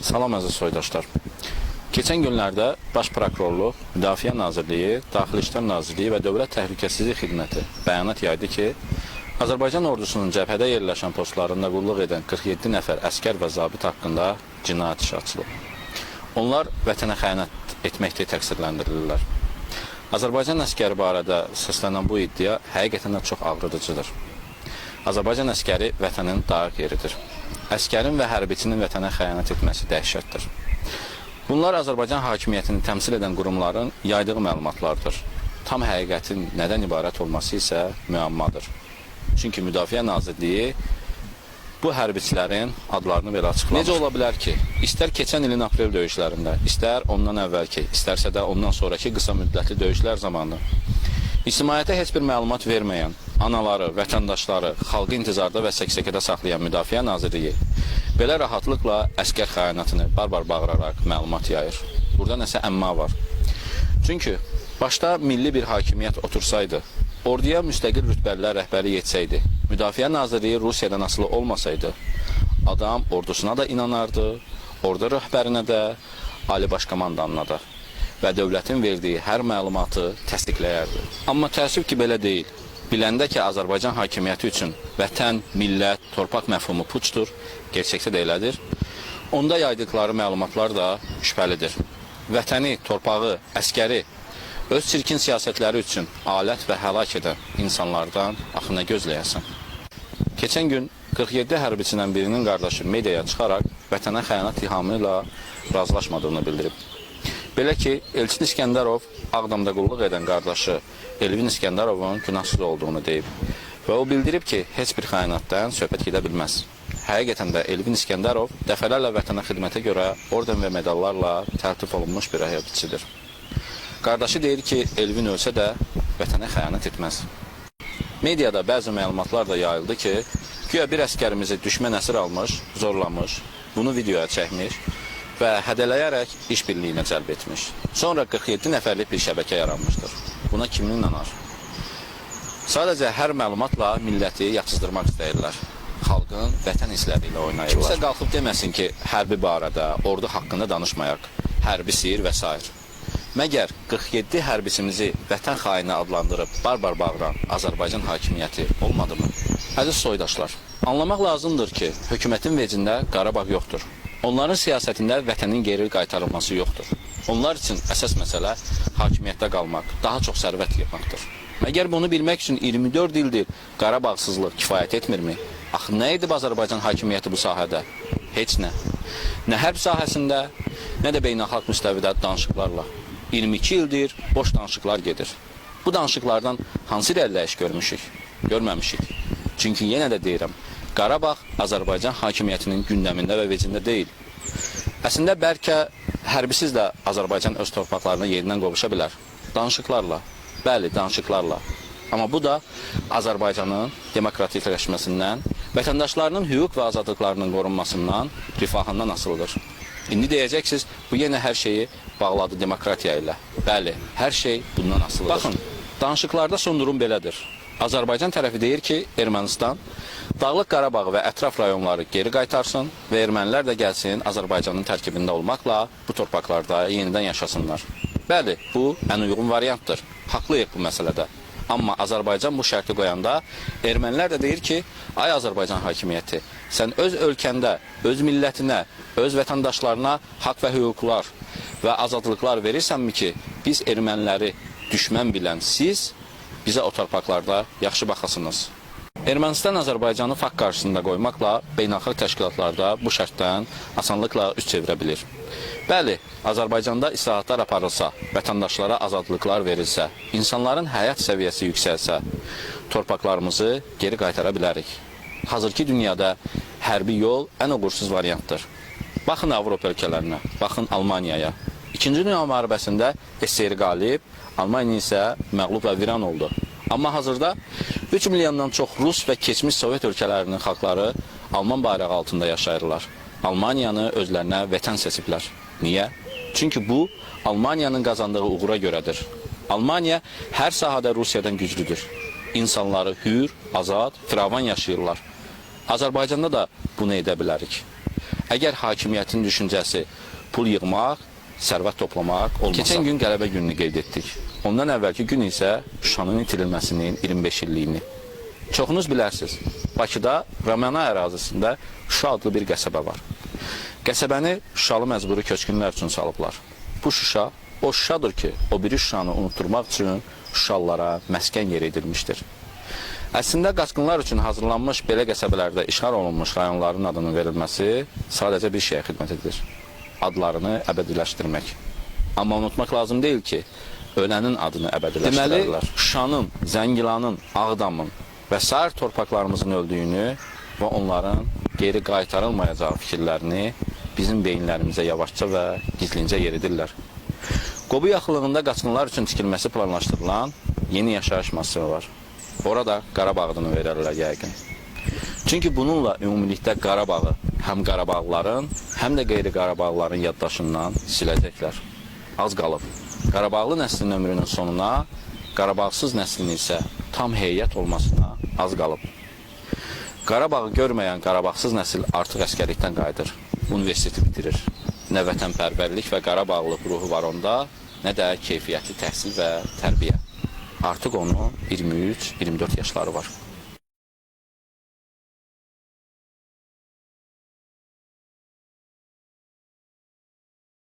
Salam əziz soydaşlar. Keçən günlərdə Baş Prokurorluq, Müdafiə Nazirliyi, Daxili İşlər Nazirliyi və Dövlət Təhlükəsizlik Xidməti bəyanat yaydı ki, Azərbaycan ordusunun cəbhədə yerləşən postlarında qulluq edən 47 nəfər əskər və zabit haqqında cinayət işi açılıb. Onlar vətənə xəyanət etməkdə təqsirləndirilirlər. Azərbaycan əskəri barədə səslənən bu iddia həqiqətən də çox ağrıdıcıdır. Azərbaycan əskəri vətənin dayaq yeridir. Əskərin və hərbiçinin vətənə xəyanət etməsi dəhşətdir. Bunlar Azərbaycan hakimiyyətini təmsil edən qurumların yaydığı məlumatlardır. Tam həqiqətin nədən ibarət olması isə müəmmadır. Çünki Müdafiə Nazirliyi bu hərbiçilərin adlarını belə açıqlamış. Necə ola bilər ki, istər keçən ilin aprel döyüşlərində, istər ondan əvvəlki, istərsə də ondan sonraki qısa müddətli döyüşlər zamanı ictimaiyyətə heç bir məlumat verməyən, anaları, vətəndaşları, xalqı intizarda və səksəkədə saxlayan Müdafiə Nazirliyi belə rahatlıqla əskər xəyanətini barbar bağıraraq məlumat yayır. Burada nəsə əmma var. Çünki başda milli bir hakimiyyət otursaydı, orduya müstəqil rütbəlilər rəhbəri yetsəydi, Müdafiə Nazirliyi Rusiyadan asılı olmasaydı, adam ordusuna da inanardı, ordu rəhbərinə də, Ali Baş Komandanına da və dövlətin verdiyi hər məlumatı təsdiqləyərdi. Amma təəssüf ki, belə deyil. Biləndə ki, Azərbaycan hakimiyyəti üçün vətən, millət, torpaq məfhumu puçdur, gerçəkdə də elədir. Onda yaydıqları məlumatlar da şübhəlidir. Vətəni, torpağı, əskəri öz çirkin siyasətləri üçün alət və həlak edən insanlardan axı nə gözləyəsən. Keçən gün 47 hərbiçindən birinin qardaşı mediaya çıxaraq vətənə xəyanət ittihamı ilə razılaşmadığını bildirib. Belə ki, Elçin İskəndərov Ağdamda qulluq edən qardaşı Elvin İskəndərovun günahsız olduğunu deyib. Və o bildirib ki, heç bir xəyanətdən söhbət gedə bilməz. Həqiqətən də Elvin İskəndərov dəfələrlə vətənə xidmətə görə orden və medallarla təltif olunmuş bir hərbiçidir. Qardaşı deyir ki, Elvin ölsə də vətənə xəyanət etməz. Mediada bəzi məlumatlar da yayıldı ki, güya bir əskərimizi düşmən əsir almış, zorlamış, bunu videoya çəkmiş və hədələyərək işbirliyinə cəlb etmiş. Sonra 47 nəfərlik bir şəbəkə yaranmışdır. Buna kim inanar? Sadəcə hər məlumatla milləti yatsızdırmaq istəyirlər. Xalqın vətən hissləri ilə oynayırlar. Kimsə qalxıb deməsin ki, hərbi barədə, ordu haqqında danışmayaq, hərbi siyir və s. Məgər 47 hərbisimizi vətən xaini adlandırıb barbar bağıran Azərbaycan hakimiyyəti olmadı mı? Əziz soydaşlar, anlamaq lazımdır ki, hökumətin vecində Qarabağ yoxdur. Onların siyasətində vətənin geri qaytarılması yoxdur. Onlar üçün əsas məsələ hakimiyyətdə qalmaq, daha çox sərvət yığmaqdır. Məgər bunu bilmək üçün 24 ildir Qarabağsızlıq kifayət etmirmi? Axı nə edib Azərbaycan hakimiyyəti bu sahədə? Heç nə. Nə hərb sahəsində, nə də beynəlxalq müstəvidə danışıqlarla. 22 ildir boş danışıqlar gedir. Bu danışıqlardan hansı irəliləyiş görmüşük? Görməmişik. Çünki yenə də deyirəm, Qarabağ Azərbaycan hakimiyyətinin gündəmində və vecində deyil. Əslində bəlkə hərbisiz də Azərbaycan öz torpaqlarına yerindən qovuşa bilər. Danışıqlarla, bəli, danışıqlarla. Amma bu da Azərbaycanın demokratikləşməsindən, vətəndaşlarının hüquq və azadlıqlarının qorunmasından, rifahından asılıdır. İndi deyəcəksiniz, bu yenə hər şeyi bağladı demokratiya ilə. Bəli, hər şey bundan asılıdır. Baxın, danışıqlarda son durum belədir. Azərbaycan tərəfi deyir ki, Ermənistan Dağlıq Qarabağ və ətraf rayonları geri qaytarsın və ermənilər də gəlsin Azərbaycanın tərkibində olmaqla bu torpaqlarda yenidən yaşasınlar. Bəli, bu ən uyğun variantdır. Haqlıyıq bu məsələdə. Amma Azərbaycan bu şərti qoyanda ermənilər də deyir ki, ay Azərbaycan hakimiyyəti, sən öz ölkəndə, öz millətinə, öz vətəndaşlarına haqq və hüquqlar və azadlıqlar verirsənmi ki, biz erməniləri düşmən bilən siz bizə o torpaqlarda yaxşı baxasınız. Ermənistan Azərbaycanı fakt qarşısında qoymaqla beynəlxalq təşkilatlarda bu şərtdən asanlıqla üst çevirə bilir. Bəli, Azərbaycanda islahatlar aparılsa, vətəndaşlara azadlıqlar verilsə, insanların həyat səviyyəsi yüksəlsə, torpaqlarımızı geri qaytara bilərik. Hazırki dünyada hərbi yol ən uğursuz variantdır. Baxın Avropa ölkələrinə, baxın Almaniyaya. İkinci Dünya müharibəsində SSR qalib, Almaniya isə məğlub və viran oldu. Amma hazırda 3 milyondan çox Rus və keçmiş Sovet ölkələrinin xalqları Alman bayrağı altında yaşayırlar. Almaniyanı özlərinə vətən seçiblər. Niyə? Çünki bu, Almaniyanın qazandığı uğura görədir. Almaniya hər sahədə Rusiyadan güclüdür. İnsanları hür, azad, firavan yaşayırlar. Azərbaycanda da bunu edə bilərik. Əgər hakimiyyətin düşüncəsi pul yığmaq, sərvət toplamaq olmasa. Keçən gün qələbə gününü qeyd etdik. Ondan əvvəlki gün isə Şuşanın itirilməsinin 25 illiyini. Çoxunuz bilərsiniz, Bakıda Ramana ərazisində Şuşa adlı bir qəsəbə var. Qəsəbəni Şuşalı məcburi köçkünlər üçün salıblar. Bu Şuşa, o Şuşadır ki, o biri Şuşanı unutturmaq üçün Şuşalılara məskən yer edilmişdir. Əslində, qaçqınlar üçün hazırlanmış belə qəsəbələrdə işğal olunmuş rayonların adının verilməsi sadəcə bir şeyə xidmət edir. Adlarını əbədiləşdirmək. Amma unutmaq lazım deyil ki, ölənin adını əbədiləşdirirlər. Deməli, Şuşanın, Zəngilanın, Ağdamın və sair torpaqlarımızın öldüyünü və onların geri qaytarılmayacağı fikirlərini bizim beyinlərimizə yavaşca və gizlincə yeridirlər. Qobu yaxınlığında qaçqınlar üçün tikilməsi planlaşdırılan yeni yaşayış massivi var. Orada Qarabağ adını verərlər yəqin. Çünki bununla ümumilikdə Qarabağı həm Qarabağlıların, həm də qeyri-Qarabağlıların yaddaşından siləcəklər. Az qalıb. Qarabağlı nəslin ömrünün sonuna, Qarabağsız nəslin isə tam heyət olmasına az qalıb. Qarabağı görməyən Qarabağsız nəsil artıq əskərlikdən qayıdır, universiteti bitirir. Nə vətənpərvərlik və Qarabağlıq ruhu var onda, nə də keyfiyyətli təhsil və tərbiyə. Artıq onun 23-24 yaşları var.